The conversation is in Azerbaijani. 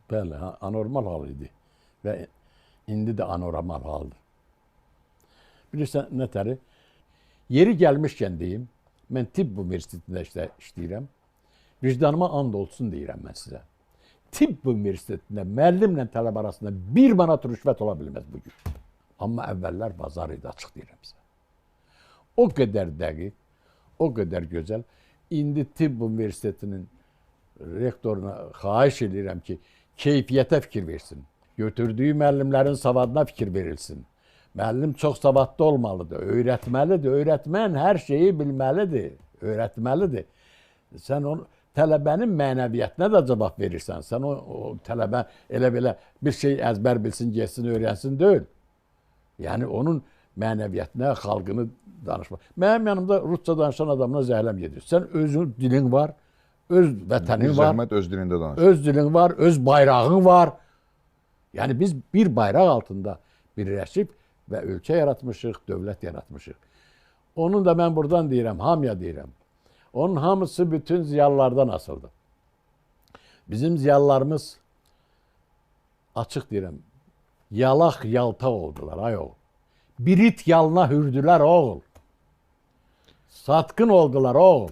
Bəli, anormal hal idi və indi də anormal haldır. Bilirsən nətəri? Yeri gəlmişkən deyim, mən tibb universitetində işləyirəm. Vicdanıma and olsun deyirəm mən sizə. Tibb universitetində müəllimlə tələbə arasında 1 manat rüşvət ola bilməz bugün. Amma əvvəllər bazar idi, açıq deyirəm sizə. O qədər dəqiq, o qədər gözəl. İndi tibb universitetinin rektoruna xahiş edirəm ki, keyfiyyətə fikir versin. Götürdüyü müəllimlərin savadına fikir verilsin. Müəllim çox savadlı olmalıdır, öyrətməlidir. Öyrətmən hər şeyi bilməlidir, öyrətməlidir. Sən onu tələbənin mənəviyyətinə də cavab verirsən. Sən o tələbə elə belə bir şey əzbər bilsin, getsin, öyrənsin deyil. Yəni onun mənəviyyətinə, xalqını danışmaq. Mənim yanımda rusca danışan adamla zəhləm gedir. Sən özün dilin var, öz vətənin var. Zəhmət öz dilində danış. Öz dilin var, öz bayrağın var. Yəni biz bir bayraq altında birləşib və ölkə yaratmışıq, dövlət yaratmışıq. Onun da mən buradan deyirəm, hamıya deyirəm. Onun hamısı bütün ziyalılardan asıldı. Bizim ziyalılarımız açıq deyirəm, yalaq yalta oldular ay oğul. Bir it yalına hürdülər oğul. Satqın oldular oğul.